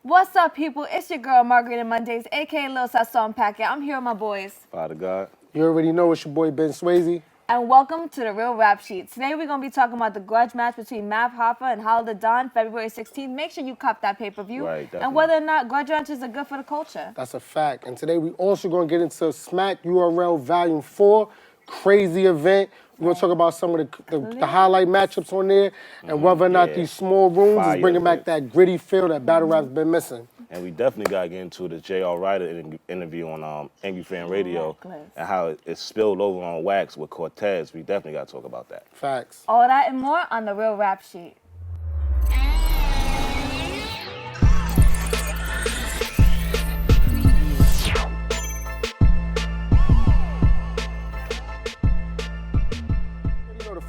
What's up, people? It's your girl, Margarita Mondays, a.k.a. Lil Sasson Packet. I'm here with my boys. Father God. You already know it's your boy, Ben Swayze. And welcome to The Real Rap Sheet. Today, we're going to be talking about the grudge match between Hoffa and Hollow Don, February 16th. Make sure you cop that pay-per-view. Right, definitely. And whether or not grudge matches are good for the culture. That's a fact. And today, we also going to get into Smack URL Volume 4. Crazy event. We're going to talk about some of the highlight matchups on there and whether or not these small rooms is bringing back that gritty feel that battle rap's been missing. And we definitely got to get into the J.R. Ryder interview on Angry Fan Radio and how it spilled over on Wax with Cortez. We definitely got to talk about that. Facts. All that and more on The Real Rap Sheet.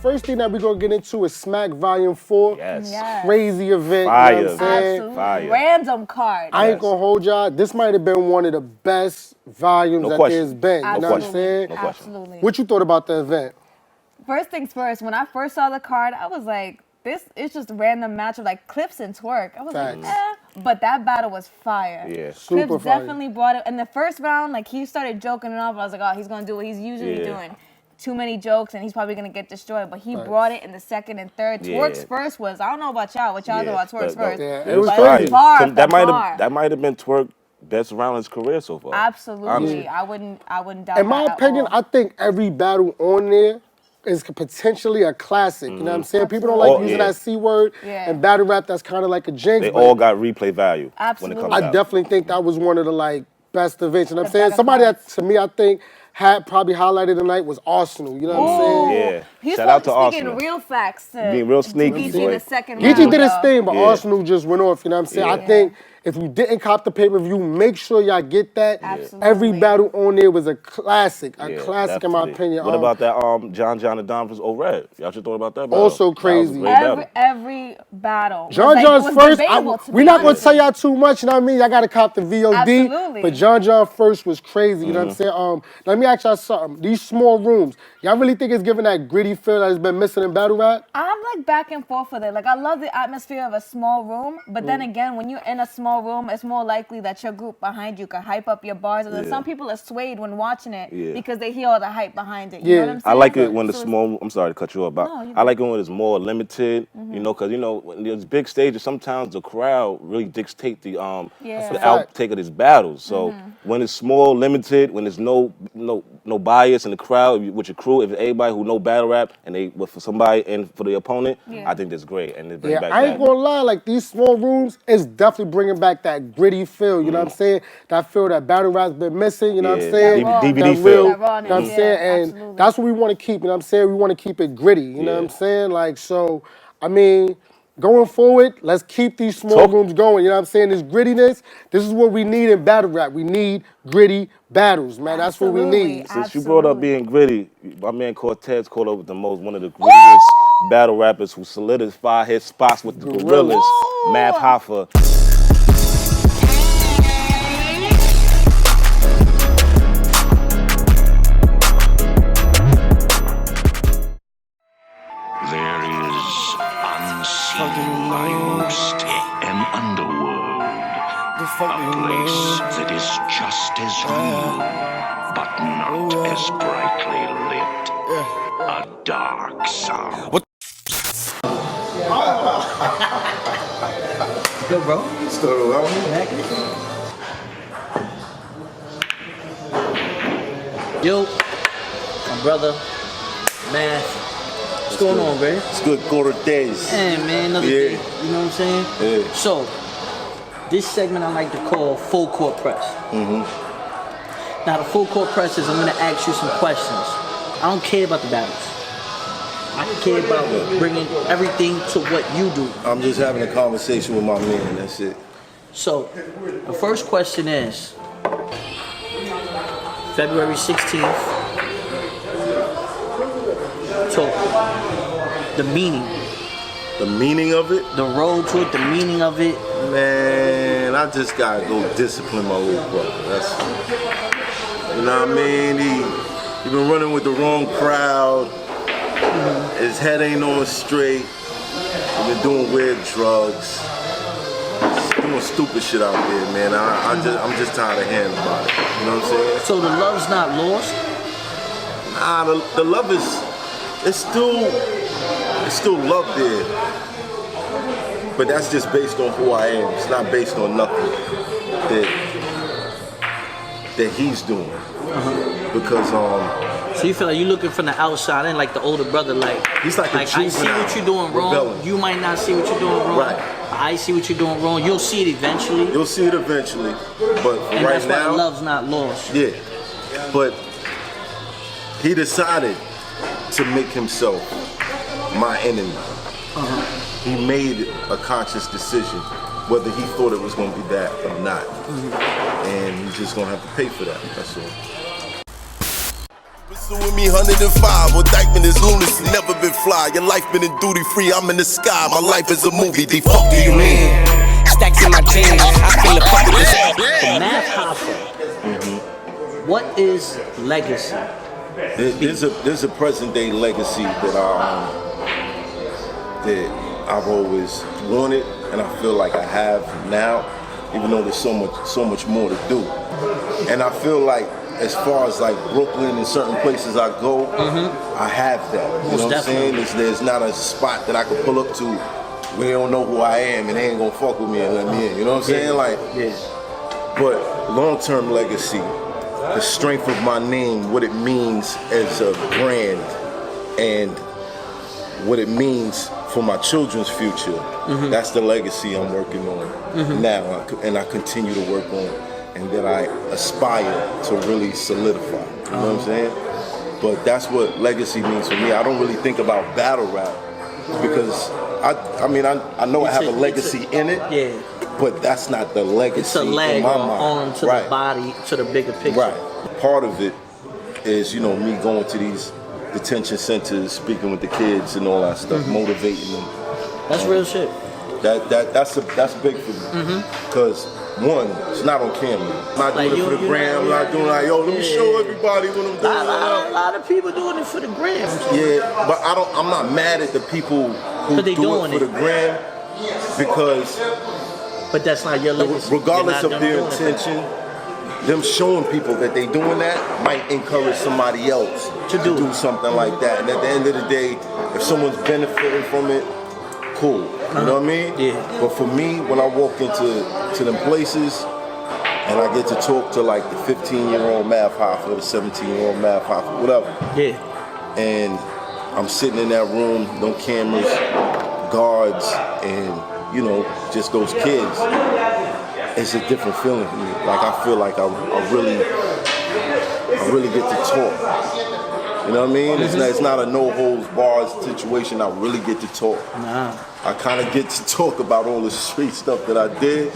First thing that we're going to get into is Smack Volume 4. Yes. Crazy event. Fire. You know what I'm saying? Absolutely. Fire. Random card. I ain't going to hold y'all. This might have been one of the best volumes that there's been. Absolutely. You know what I'm saying? No question. Absolutely. What you thought about the event? First things first, when I first saw the card, I was like, this is just a random match of like Clips and Twerk. I was like, But that battle was fire. Yeah. Super Clips fire. definitely brought it. In the first round, like he started joking it off. I was like, oh, he's going to do what he's usually doing. Too many jokes and he's probably going to get destroyed. But he brought it in the second and third. Twerk's first was, I don't know about y'all, what y'all thought about Twerk's first. It was crazy. That might have been Twerk best round in his career so far. Absolutely. Honestly. I wouldn't doubt In my opinion, I think every battle on there is potentially a classic. You know what I'm saying? People don't like using that C word. And battle rap, that's kind of like a jinx. They all got replay value. Absolutely. When it comes I out. definitely think that was one of the like best events. You know what I'm saying? Somebody that, to me, I think had probably highlighted the night was Arsenal. You know what I'm saying? Yeah. He's Shout out to speaking Arsenal. real facts. Being real sneaky. Geechee in the second Geechee round, did his though. thing, but Arsenal just went off. You know what I'm saying? I think if you didn't cop the pay-per-view, make sure y'all get that. Absolutely. Every battle on there was a classic. A classic in my opinion. What about that John and Don vs. O-Red? Y'all should thought about that battle. Also crazy. Every battle. John's first, we're not going to tell y'all too much, you know what I mean? Y'all got to cop the VOD. Absolutely. But John first was crazy, you know what I'm saying? Let me ask y'all something. These small rooms, y'all really think it's giving that gritty feel that has been missing in battle rap? I'm like back and forth with it. Like I love the atmosphere of a small room, but then again, when you're in a small room, it's more likely that your group behind you can hype up your bars. And then some people are swayed when watching it because they hear all the hype behind it. You know what I'm saying? I like it when the small, I'm sorry to cut you off, but No, I like it when it's more limited, you know, because, you know, when there's big stages, sometimes the crowd really dictate the outtake of these battles. So when it's small, limited, when there's no bias in the crowd with your crew, if everybody who know battle rap and they for somebody and for the opponent, I think that's great. And it back I ain't gonna lie, like these small rooms is definitely bringing back that gritty feel, you know what I'm saying? That feel that battle rap's been missing, you know what I'm saying? DVD that feel. real, you know what I'm saying? And that's what we want to keep, you know what I'm saying? We want to keep it gritty, you know what I'm saying? Like, so, I mean, going forward, let's keep these small rooms going, you know what I'm saying? This grittiness, this is what we need in battle rap. We need gritty battles, man. That's what we need. Since you brought up being gritty, my man Cortez called up one of the grittiest battle rappers who solidified his spots with the gorillas, Hoffa. There is unseen by most an underworld, a place that is just as real, but not as brightly lit. A dark sound. What? Good, bro. Still around Yo, my brother, Math. What's going on, man? It's good, Cortez. Hey, man, another day. You know what I'm saying? Yeah. So, this segment I like to call Full Court Press. Now, the Full Court Press is I'm going to ask you some questions. I don't care about the battles. I care about bringing everything to what you do. I'm just having a conversation with my man, that's it. So, the first question is, February 16th, so the meaning. The meaning of it? The road to it, the meaning of it. Man, I just gotta go discipline my little brother. That's, you know what I mean? He been running with the wrong crowd. His head ain't on straight. He been doing weird drugs. He's doing stupid shit out there, man. I'm just tired of hearing about it. You know what I'm saying? So the love's not lost? Nah, the love it's still love there. But that's just based on who I am. It's not based on nothing that he's doing. Because so you feel like you're looking from the outside in, like the older brother, like he's like I see what you're doing wrong. rebelling. You might not see what you're doing wrong. Right. I see what you're doing wrong. You'll see it eventually. You'll see it eventually. But And right that's why now, love's not lost. yeah. But he decided to make himself my enemy. He made a conscious decision, whether he thought it was going to be that or not. And he's just going to have to pay for that. That's all. Pursuing me 105, indictment is lunacy, never been fly. Your life been in duty free, I'm in the sky. My life is a movie, the fuck do you mean? Stacks in my jeans, I feel the fuck with this. For Math Hoffa, what is legacy? There's a present day legacy that I've always wanted, and I feel like I have now, even though there's so much more to do. And I feel like, as far as like Brooklyn and certain places I go, I have that. You know what I'm saying? There's not a spot that I can pull up to where they don't know who I am and they ain't gonna fuck with me and let me in. You know what I'm saying? Like, but long-term legacy, the strength of my name, what it means as a brand, and what it means for my children's future. That's the legacy I'm working on now, and I continue to work on, and that I aspire to really solidify. You know what I'm saying? But that's what legacy means for me. I don't really think about battle rap because I know I have a legacy in it. Yeah. But that's not the legacy It's a leg in my mind. on to the body, to the bigger picture. Right. Part of it is, me going to these detention centers, speaking with the kids and all that stuff, motivating them. That's real shit. That's big for me. Because one, it's not on camera. I'm not doing it for the gram. I'm not doing like, let me show everybody what I'm doing. A lot of people doing it for the gram. Yeah, but I'm not mad at the people who do it for the gram because. But that's not your legacy. Regardless of their intention, them showing people that they doing that might encourage somebody else to do something like that. And at the end of the day, if someone's benefiting from it, cool. You know what I mean? Yeah. But for me, when I walk into them places and I get to talk to like the 15-year-old Math Hoffa, the 17-year-old Math Hoffa, whatever. Yeah. And I'm sitting in that room, no cameras, guards, and just those kids. It's a different feeling for me. Like I feel like I really get to talk. You know what I mean? It's not a no holds barred situation. I really get to talk. Nah. I kind of get to talk about all the street stuff that I did,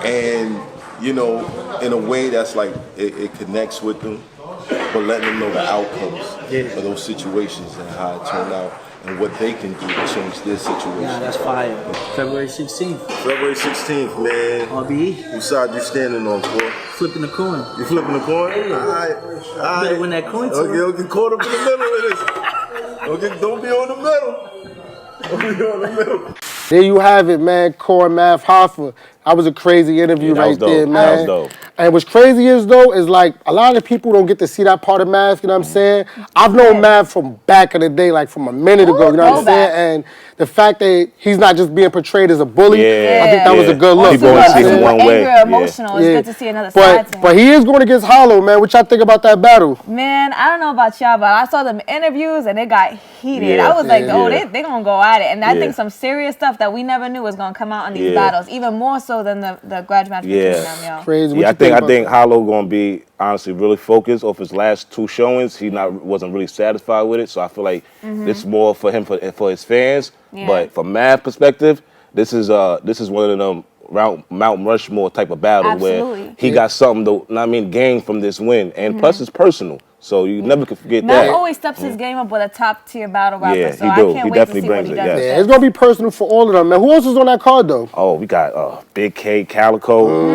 and in a way that's like it connects with them, but letting them know the outcomes of those situations and how it turned out. And what they can do to change their situation. Yeah, that's fire. February 16th. February 16th, man. RBE. Whose side you standing on, boy? Flipping the coin. You flipping the coin? Yeah. All right. Better win that coin too. Okay, don't get caught up in the middle of this. Don't be on the middle. Don't be on the middle. There you have it, man. Cort, Math Hoffa. That was a crazy interview right there, man. That was dope. And what's crazy is like a lot of people don't get to see that part of Math, you know what I'm saying? I've known Math from back in the day, like from a minute ago, you know what I'm saying? And the fact that he's not just being portrayed as a bully, I think that was a good look. People only see him one way. Emotional. It's good to see another side to him. But he is going against Hollow, man. What y'all think about that battle? Man, I don't know about y'all, but I saw them interviews and it got heated. I was like, they're going to go at it. And I think some serious stuff that we never knew was going to come out in these battles, even more so than the grudge match between them, yo. Crazy. I think Hollow gonna be honestly really focused off his last two showings. He wasn't really satisfied with it, so I feel like it's more for him for his fans. But from Math perspective, this is one of them Mount Rushmore type of battle where he got something to gain from this win, and plus it's personal. So you never can forget that. Matt always steps his game up with a top tier battle rapper. Yeah, so he I do. can't He wait to definitely see what brings he it, does. yes. Yeah, it's going to be personal for all of them, man. Who else is on that card, though? Oh, we got Big K, Calico.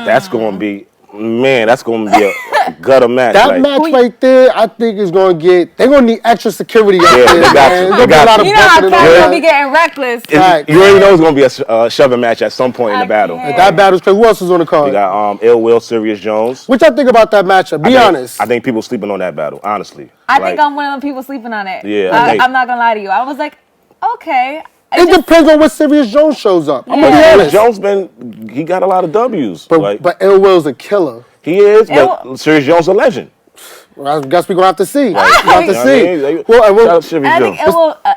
That's going to be, man, that's going to be gutter match. That match right there, I think is gonna get. They're gonna need extra security out there. They got man. you. They got You know how Cats gonna be getting reckless. You already know it's gonna be a shoving match at some point in the battle. That battle's crazy. Who else is on the card? We got Ill Will, Serious Jones. What y'all think about that matchup? Be honest. I think people sleeping on that battle. Honestly, I think I'm one of them people sleeping on it. Yeah, I'm not gonna lie to you. I was like, okay. It depends on what Serious Jones shows up. I'm gonna be honest. Jones he got a lot of W's. But Ill Will's a killer. He is, but Serious Jones a legend. Well, I guess we're gonna have to see. Right. We'll have to see. I think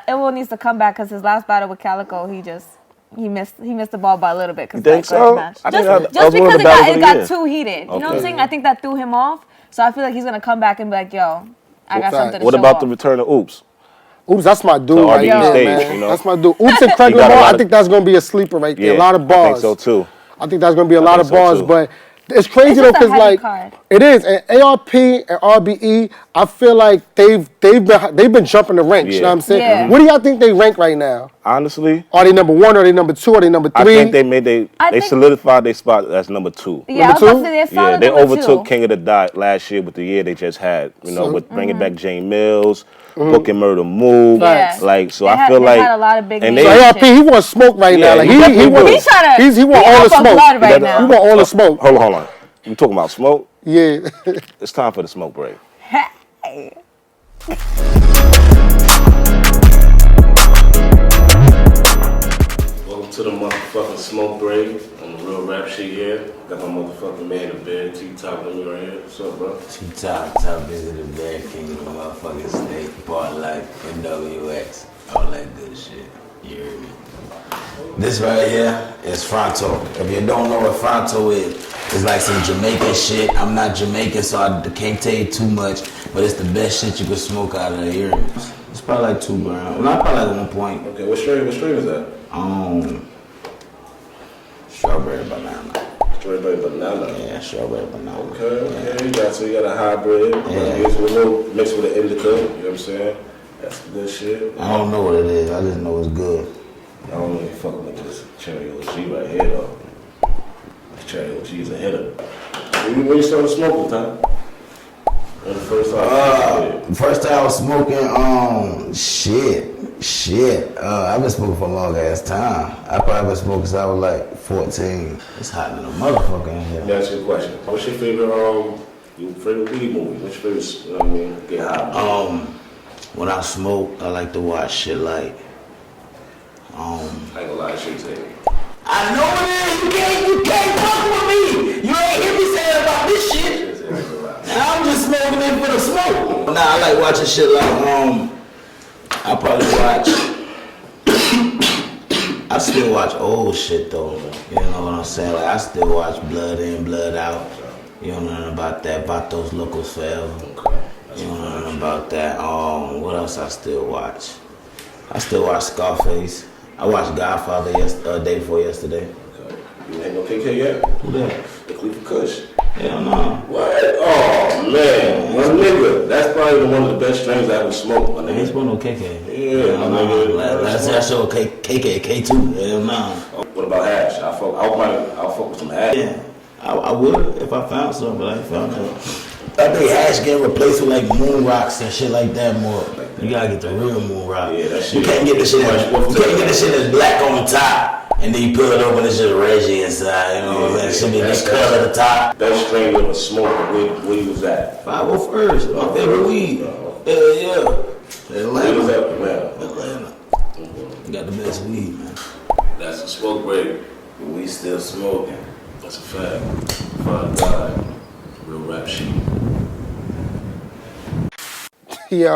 Ill Will needs to come back because his last battle with Calico, he missed the ball by a little bit. You think so? Just because it got too heated. You know what I'm saying? I think that threw him off. So I feel like he's gonna come back and be like, yo, I got something to show What about off. the return of Oops? Oops, that's my dude right there, man. You know? That's my dude. Oops and Craig Lamar, I think that's going to be a sleeper right there. A lot of bars. I think so, too. I think that's going to be a lot of bars, but it's crazy, though, because, like, it is. And ARP and RBE, I feel like they've been jumping the ranks, you know what I'm saying? Yeah. What do y'all think they rank right now? Honestly? Are they number 1? Are they number 2? Are they number 3? I think they solidified their spot as number 2. Yeah, number 2? They overtook King of the Dot last year with the year they just had. You know, with bringing back Jane Mills, Book and Murder Move. Like, so I feel like. Had a lot of big so ARP, he want smoke right now. Like, he want all the smoke. Right now. He want all the smoke. Hold on. You talking about smoke? Yeah. It's time for the smoke break. Hey. Welcome to the motherfucking smoke break. On the real rap shit here. Got my motherfucking man in bed, T-Top with me right here. What's up, bro? Top is the bad king of the motherfucking state, part life, NWX, all that good shit. You hear me? This right here is Fronto. If you don't know what Fronto is, it's like some Jamaican shit. I'm not Jamaican, so I can't tell you too much, but it's the best shit you can smoke out of here. It's probably like 2 grams. Well, not probably like 1 point. Okay, what strain is that? Strawberry banana. Strawberry banana? Yeah, strawberry banana. Okay. You got a hybrid. Yeah. It's a little mixed with an indica, you know what I'm saying? That's good shit. I don't know what it is, I just know it's good. I don't really fuck with this Cherry OG right here, though. This Cherry OG is a hitter. When you started smoking, Tom? The first time? First time I was smoking, shit. I've been smoking for a long ass time. I probably been smoking since I was like 14. It's hot than a motherfucker in here. Let me ask you a question. What's your favorite weed movie? What's your favorite, you know what I mean, get high? When I smoke, I like to watch shit like, I ain't gonna lie, shit take me. I know it is. You can't fuck with me. You ain't hear me saying about this shit. Now I'm just smoking it for the smoke. Nah, I like watching shit like I probably watch. I still watch old shit though. You know what I'm saying? Like I still watch Blood In, Blood Out. You don't know nothing about that. Vatos Locos Forever. You don't know nothing about that. What else I still watch? I still watch Scarface. I watched Godfather day before yesterday. Okay. You ain't no KK yet? Who that? The Cleveland Kush. Hell no. What? Oh man, my nigga. That's probably one of the best strains I ever smoked. My I ain't nigga. smoking no KK. Yeah, my nigga. That's your KK, K2. Hell no. What about hash? I'll fuck with some hash. Yeah, I would if I found something, but I ain't found it. I think hash getting replaced with like moon rocks and shit like that more. You gotta get the real moon rock. Yeah, that shit. You can't get the shit that's black on the top and then you peel it open and it's just Reggie inside. You know what I'm saying? It should be this color at the top. Best strain you ever smoked. Where you was at? 501st, my favorite weed. Yeah. Where was at? Atlanta. You got the best weed, man. That's a smoke break. We still smoking. That's a fact. Fine God. Real rap shit. Yo.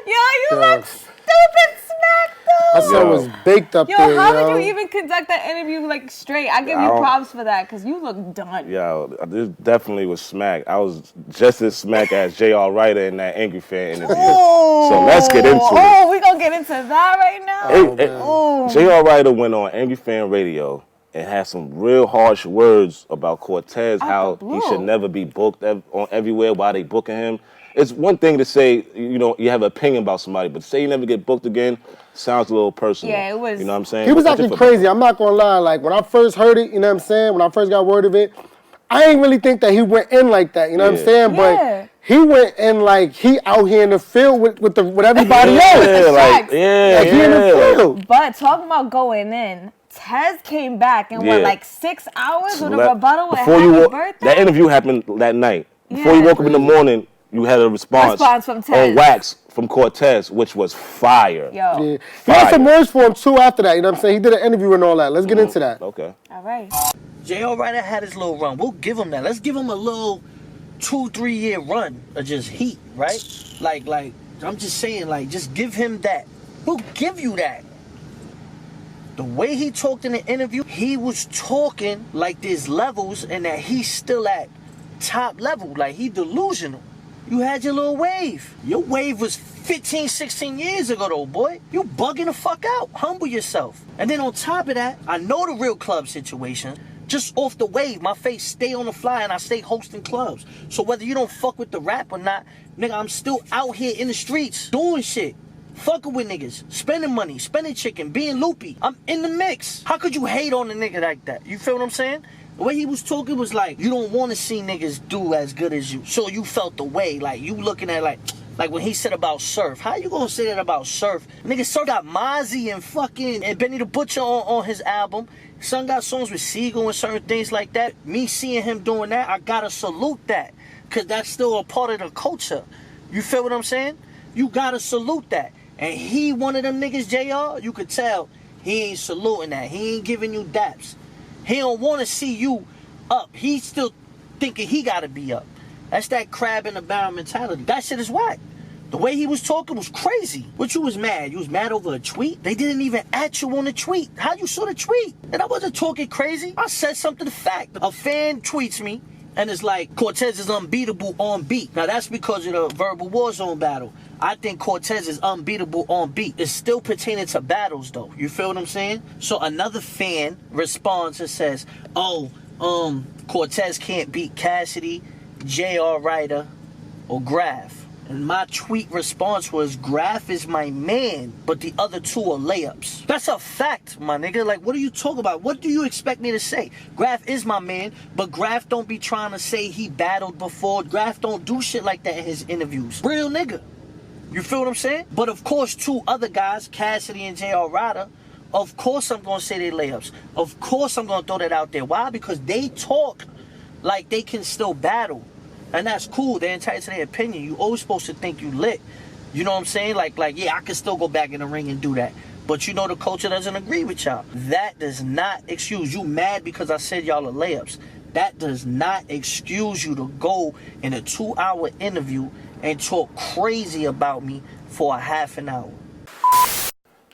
You look stupid smack though. That son was baked up there, how did you even conduct that interview like straight? I give you props for that because you look done. Yo, this definitely was smack. I was just as smack as J.R. Ryder in that Angry Fan interview. So let's get into it. Oh, we gonna get into that right now? J.R. Ryder went on Angry Fan Radio and had some real harsh words about Cortez, how he should never be booked on everywhere, why they booking him. It's one thing to say, you know, you have an opinion about somebody, but to say you never get booked again sounds a little personal. Yeah, it was. You know what I'm saying? He was acting crazy. I'm not going to lie. Like, when I first heard it, you know what I'm saying? When I first got word of it, I ain't really think that he went in like that. You know what I'm saying? Yeah. But he went in like he out here in the field with everybody else. Like, he in the field. But talking about going in, Tez came back in what, like 6 hours with a rebuttal with happy birthday? That interview happened that night. Before you woke up in the morning, you had a response from Tez. on wax from Cortez, which was fire. Yo. Yeah. He had some words for him too after that. You know what I'm saying? He did an interview and all that. Let's get into that. Okay. All right. J.R. Ryder had his little run. We'll give him that. Let's give him a little 2-3 year run of just heat, right? Like I'm just saying, like, just give him that. We'll give you that. The way he talked in the interview, he was talking like there's levels and that he's still at top level. Like, he delusional. You had your little wave. Your wave was 15, 16 years ago, though, boy. You bugging the fuck out. Humble yourself. And then on top of that, I know the real club situation. Just off the wave, my face stay on the fly and I stay hosting clubs. So whether you don't fuck with the rap or not, nigga, I'm still out here in the streets doing shit. Fucking with niggas, spending money, spending chicken, being loopy. I'm in the mix. How could you hate on a nigga like that? You feel what I'm saying? The way he was talking was like, you don't want to see niggas do as good as you. So you felt the way, like you looking at like when he said about Surf. How you gonna say that about Surf? Nigga, Surf got Mozzie and Benny the Butcher on his album. Son got songs with Siegel and certain things like that. Me seeing him doing that, I gotta salute that. Cause that's still a part of the culture. You feel what I'm saying? You gotta salute that. And he one of them niggas, JR, you could tell he ain't saluting that. He ain't giving you daps. He don't want to see you up. He's still thinking he got to be up. That's that crab in the barrel mentality. That shit is whack. The way he was talking was crazy. But you was mad. You was mad over a tweet? They didn't even at you on the tweet. How you saw the tweet? And I wasn't talking crazy. I said something to fact. A fan tweets me and it's like, Cortez is unbeatable on beat. Now that's because of the verbal war zone battle. I think Cortez is unbeatable on beat. It's still pertaining to battles though. You feel what I'm saying? So another fan responds and says, oh, Cortez can't beat Cassidy, J.R. Ryder, or Graf. And my tweet response was, Graf is my man, but the other two are layups. That's a fact, my nigga. Like, what are you talking about? What do you expect me to say? Graf is my man, but Graf don't be trying to say he battled before. Graf don't do shit like that in his interviews. Real nigga. You feel what I'm saying? But of course, two other guys, Cassidy and J.R. Ryder, of course I'm going to say they layups. Of course I'm going to throw that out there. Why? Because they talk like they can still battle. And that's cool. They're entitled to their opinion. You always supposed to think you lit. You know what I'm saying? Like, yeah, I can still go back in the ring and do that. But you know the culture doesn't agree with y'all. That does not excuse you. Mad because I said y'all are layups. That does not excuse you to go in a 2-hour interview and talk crazy about me for a half an hour.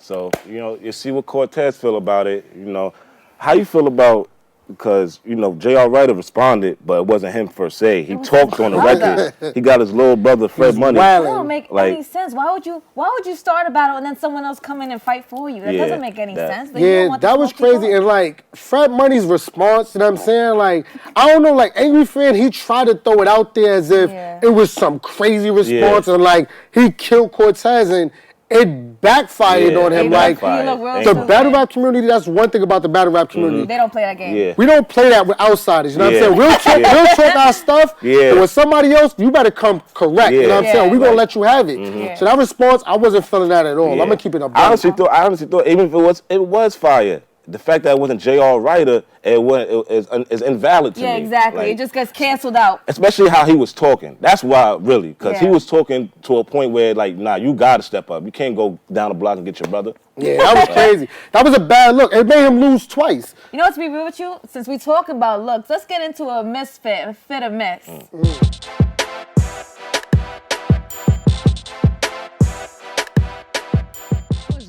So, you know, you see what Cortez feel about it. You know, how you feel about, because, you know, J.R. Ryder responded, but it wasn't him per se. He talked on the record. He got his little brother, Fred Money. That don't make any sense. Why would you start a battle and then someone else come in and fight for you? That doesn't make any sense. Yeah, that was crazy. And like Fred Money's response, you know what I'm saying? Like, I don't know, like Angry Fan, he tried to throw it out there as if it was some crazy response and like he killed Cortez, and it backfired on him. Like, the battle rap community, that's one thing about the battle rap community. They don't play that game. We don't play that with outsiders, you know what I'm saying? We'll talk our stuff, but with somebody else, you better come correct, you know what I'm saying? We're going to let you have it. So that response, I wasn't feeling that at all. I'm going to keep it up. I honestly thought, even if it was fire, the fact that it wasn't J.R. Ryder, is invalid to me. Yeah, exactly. Like, it just gets canceled out. Especially how he was talking. That's why, really, because he was talking to a point where, like, nah, you got to step up. You can't go down the block and get your brother. Yeah, that was crazy. That was a bad look. It made him lose twice. You know what, to be real with you? Since we talk about looks, let's get into a Ms.Fit, a fit or miss.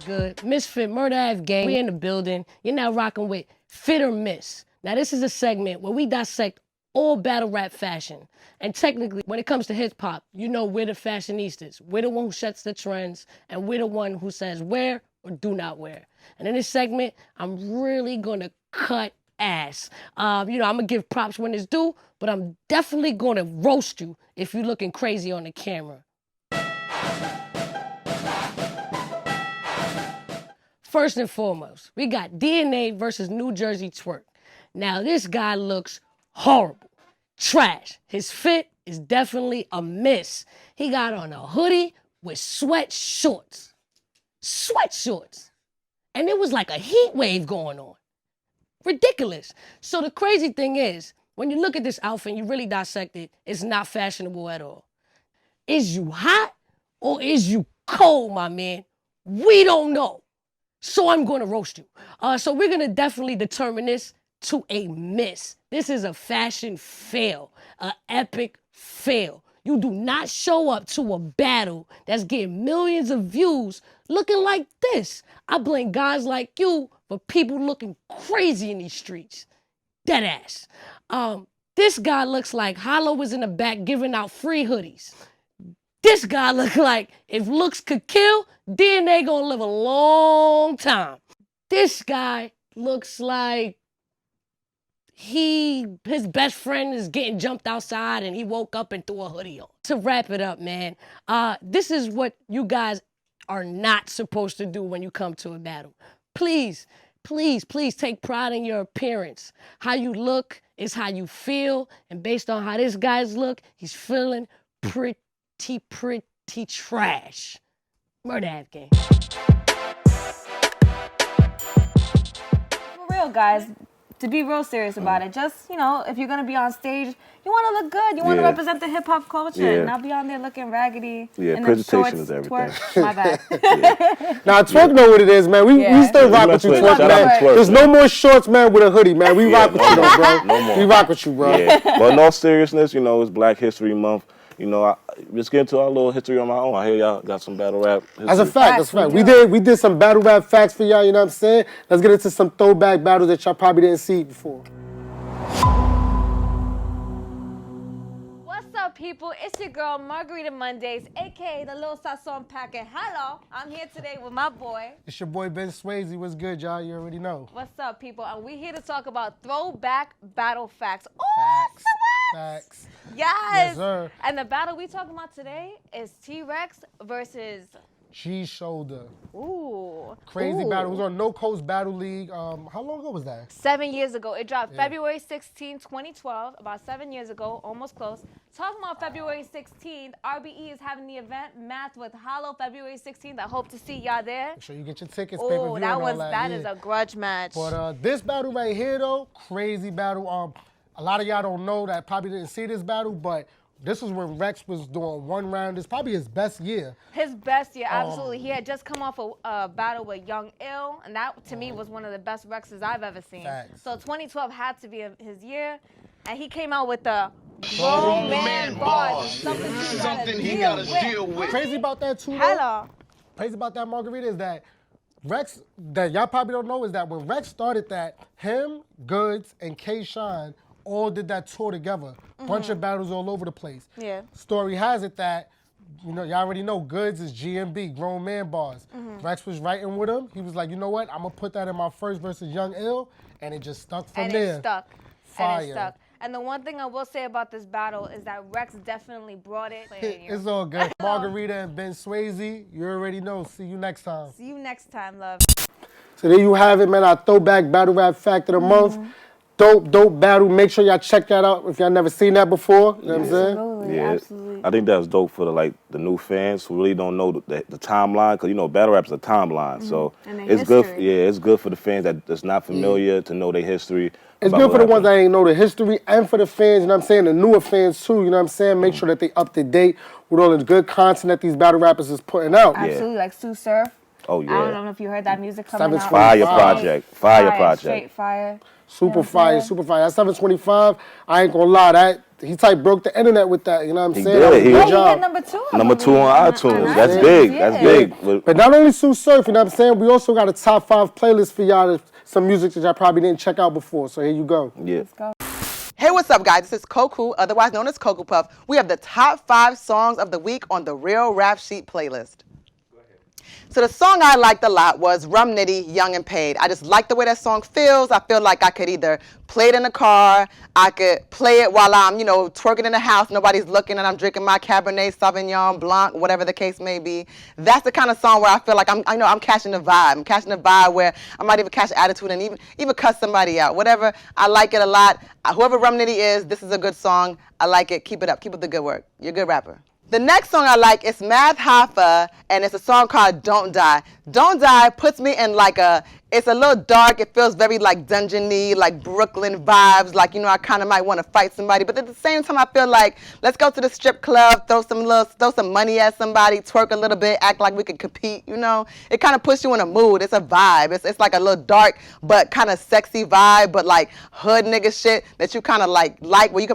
Good. Ms.Fit, Murder Ave Gang. We in the building. You're now rocking with Fit or Miss. Now, this is a segment where we dissect all battle rap fashion. And technically, when it comes to hip-hop, you know we're the fashionistas. We're the one who sets the trends, and we're the one who says wear or do not wear. And in this segment, I'm really going to cut ass. I'm going to give props when it's due, but I'm definitely going to roast you if you're looking crazy on the camera. First and foremost, we got DNA versus New Jersey Twerk. Now, this guy looks horrible. trash. His fit is definitely a miss. He got on a hoodie with sweat shorts. And it was like a heat wave going on. Ridiculous. So the crazy thing is, when you look at this outfit and you really dissect it, it's not fashionable at all. Is you hot or is you cold, my man? We don't know. So I'm going to roast you. So we're going to definitely determine this to a miss. This is a fashion fail, an epic fail. You do not show up to a battle that's getting millions of views looking like this. I blame guys like you for people looking crazy in these streets. Dead ass. This guy looks like Hollow was in the back giving out free hoodies. This guy look like if looks could kill, DNA gonna live a long time. This guy looks like his best friend is getting jumped outside and he woke up and threw a hoodie on. To wrap it up, man, this is what you guys are not supposed to do when you come to a battle. Please, please, please take pride in your appearance. How you look is how you feel, and based on how this guy's look, he's feeling pretty trash. Murder Ave Gang. For real, guys. To be real serious about it, just, you know, if you're going to be on stage, you want to look good. You want to represent the hip-hop culture and not be on there looking raggedy. Yeah, presentation is everything. Twerk. My bad. Nah, Twerk know what it is, man. We still rock with you, Twerk, man. There's no more shorts, man, with a hoodie, man. We rock with you, though, bro. No more. We rock with you, bro. Yeah. But in all seriousness, you know, it's Black History Month. You know, just get into our little history on my own. I hear y'all got some battle rap history. That's a fact, that's a fact. We did some battle rap facts for y'all, you know what I'm saying? Let's get into some throwback battles that y'all probably didn't see before. What's up, people? It's your girl, Margarita Mondays, a.k.a. the Little Sazon Packet. Hello, I'm here today with my boy. It's your boy, Ben Swayze. What's good, y'all? You already know. What's up, people? And we're here to talk about throwback battle facts. Oh, Facts. Yes. Yes, sir. And the battle we talking about today is T-Rex versus G-Shoulder. Ooh. Crazy battle. It was on No Coast Battle League. How long ago was that? 7 years ago. It dropped February 16, 2012, about 7 years ago, almost close. Talking about February 16th, RBE is having the event Math with Hollow February 16th. I hope to see y'all there. Make sure you get your tickets. Oh, that is a grudge match. But this battle right here, though, crazy battle. A lot of y'all don't know that probably didn't see this battle, but this was when Rex was doing one round. It's probably his best year. His best year, absolutely. He had just come off a battle with Young Ill, and that, to me, was one of the best Rexes I've ever seen. Facts. So 2012 had to be his year, and he came out with the grown man bars. Something he got to deal with. Crazy about that, too, Hello. Crazy about that, Margarita, is that Rex, that y'all probably don't know, is that when Rex started that, him, Goods, and K-Shine all did that tour together. Bunch of battles all over the place. Yeah. Story has it that, you know, y'all already know Goods is GMB, grown man bars. Rex was writing with him. He was like, you know what? I'm going to put that in my first versus Young Ill, and it just stuck from there. And it stuck. Fire. And it stuck. And the one thing I will say about this battle is that Rex definitely brought it. It's all good. Margarita and Ben Swayze, you already know. See you next time. See you next time, love. So there you have it, man. Our throwback battle rap fact of the month. Dope battle. Make sure y'all check that out if y'all never seen that before. You know what I'm saying? Absolutely, absolutely. I think that's dope for the new fans who really don't know the timeline, because you know battle rap is a timeline, so it's good. It's good for the fans that's not familiar to know their history. It's good for the ones that ain't know the history, and for the fans. You know what I'm saying? The newer fans too. You know what I'm saying? Make sure that they up to date with all the good content that these battle rappers is putting out. Absolutely, like Sue Surf. Oh yeah. I don't know if you heard that music coming out. Fire project. Straight fire. Super fire, super fire. That 725, I ain't gonna lie, he type broke the internet with that, you know what I'm saying? He Good job. He hit #2. #2 on iTunes. That's big. That's big. But not only Sue Surf, you know what I'm saying? We also got a top 5 playlist for y'all, some music that y'all probably didn't check out before. So here you go. Yeah. Let's go. Hey, what's up, guys? This is Koku, otherwise known as Cocoa Puff. We have the top 5 songs of the week on the Real Rap Sheet playlist. So the song I liked a lot was Rum Nitty, Young and Paid. I just like the way that song feels. I feel like I could either play it in the car, I could play it while I'm, twerking in the house, nobody's looking, and I'm drinking my Cabernet Sauvignon Blanc, whatever the case may be. That's the kind of song where I feel like I'm catching the vibe. I'm catching the vibe where I might even catch attitude and even cuss somebody out. Whatever, I like it a lot. Whoever Rum Nitty is, this is a good song. I like it. Keep it up. Keep up the good work. You're a good rapper. The next song I like is Hoffa, and it's a song called Don't Die. Don't Die puts me in it's a little dark. It feels very like dungeon-y, like Brooklyn vibes. I kind of might want to fight somebody. But at the same time, I feel like, let's go to the strip club, throw some money at somebody, twerk a little bit, act like we can compete, It kind of puts you in a mood. It's a vibe. It's like a little dark, but kind of sexy vibe, but like hood nigga shit that you kind of like where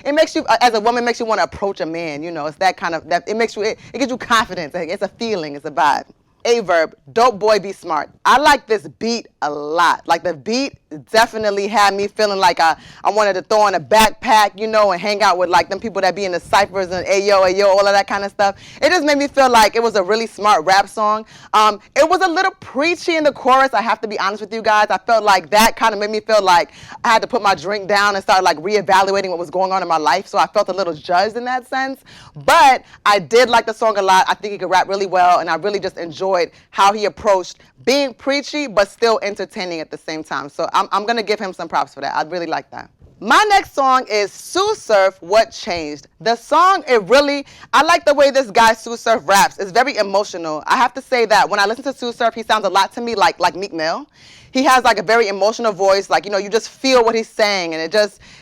it makes you, as a woman, makes you want to approach a man, It's that kind of, it makes you, it gives you confidence. It's a feeling. It's a vibe. A-verb, dope boy, be smart. I like this beat a lot. Like the beat definitely had me feeling like I wanted to throw on a backpack, and hang out with like them people that be in the ciphers and ayo, all of that kind of stuff. It just made me feel like it was a really smart rap song. It was a little preachy in the chorus, I have to be honest with you guys. I felt like that kind of made me feel like I had to put my drink down and start like reevaluating what was going on in my life. So I felt a little judged in that sense. But I did like the song a lot. I think he could rap really well, and I really just enjoyed how he approached being preachy but still entertaining at the same time. So I'm going to give him some props for that. I really like that. My next song is Sue Surf, What Changed. The song, I like the way this guy Sue Surf raps. It's very emotional. I have to say that when I listen to Sue Surf, he sounds a lot to me like Meek Mill. He has like a very emotional voice, you just feel what he's saying, and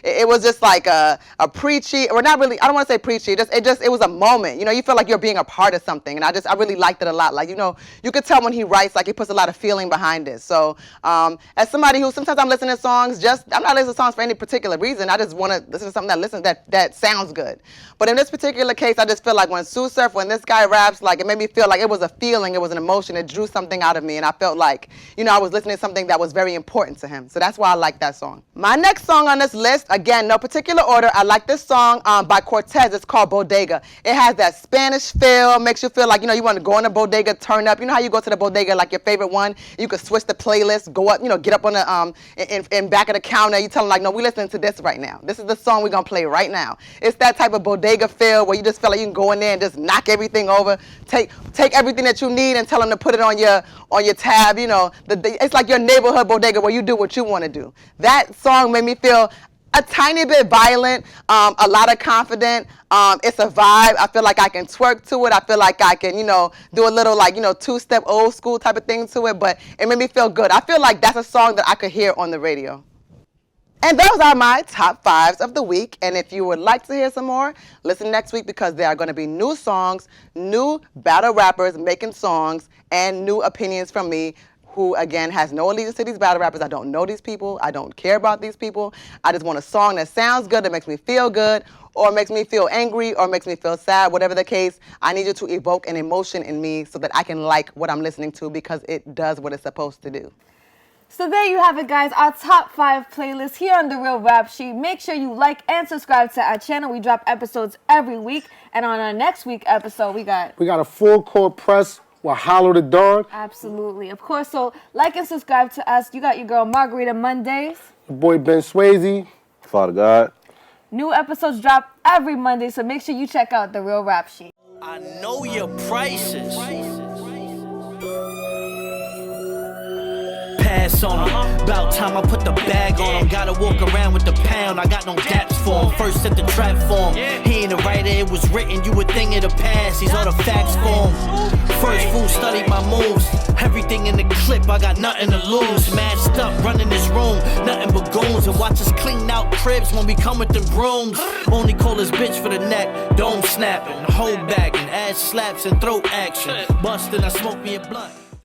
it was just like a preachy, or not really, I don't want to say preachy, it was a moment, you feel like you're being a part of something, and I really liked it a lot. You could tell when he writes, he puts a lot of feeling behind it. So as somebody who, sometimes I'm listening to songs, I'm not listening to songs for any particular reason, I just want to listen to something that sounds good. But in this particular case, I just feel like when this guy raps, it made me feel like it was a feeling, it was an emotion, it drew something out of me, and I felt like, I was listening to something that was very important to him. So that's why I like that song. My next song on this list, again, no particular order, I like this song by Cortez. It's called Bodega. It has that Spanish feel, makes you feel like, you want to go in a bodega, turn up. You know how you go to the bodega, like your favorite one? You could switch the playlist, go up, get up on the, in back of the counter. You tell them, like, no, we listening to this right now. This is the song we're going to play right now. It's that type of bodega feel where you just feel like you can go in there and just knock everything over, take everything that you need and tell them to put it on your tab. It's like your neighborhood bodega where you do what you want to do. That song made me feel a tiny bit violent, a lot of confident. It's a vibe. I feel like I can twerk to it. I feel like I can, do a little two-step old school type of thing to it, but it made me feel good. I feel like that's a song that I could hear on the radio. And those are my top 5s of the week. And if you would like to hear some more, listen next week, because there are going to be new songs, new battle rappers making songs, and new opinions from me, who, again, has no allegiance to these battle rappers. I don't know these people. I don't care about these people. I just want a song that sounds good, that makes me feel good, or makes me feel angry, or makes me feel sad, whatever the case. I need you to evoke an emotion in me so that I can like what I'm listening to, because it does what it's supposed to do. So there you have it, guys, our top 5 playlists here on The Real Rap Sheet. Make sure you like and subscribe to our channel. We drop episodes every week. And on our next week episode, we got a full court press with Hollow the Dog. Absolutely. Of course, so like and subscribe to us. You got your girl Margarita Mondays. Your boy Ben Swayze. Father God. New episodes drop every Monday, so make sure you check out The Real Rap Sheet. I know your prices. Pass on him. About time I put the bag on him. Gotta walk around with the pound. I got no gaps for him. First set the trap for him. He ain't a writer, it was written. You would think it'll pass. He's all the facts for him. First fool studied my moves. Everything in the clip, I got nothing to lose. Matched up, running this room. Nothing but goons. And watch us clean out cribs when we come with the brooms. Only call this bitch for the neck. Dome snapping, hold back, and ass slaps and throat action. Bustin', I smoke me a blunt.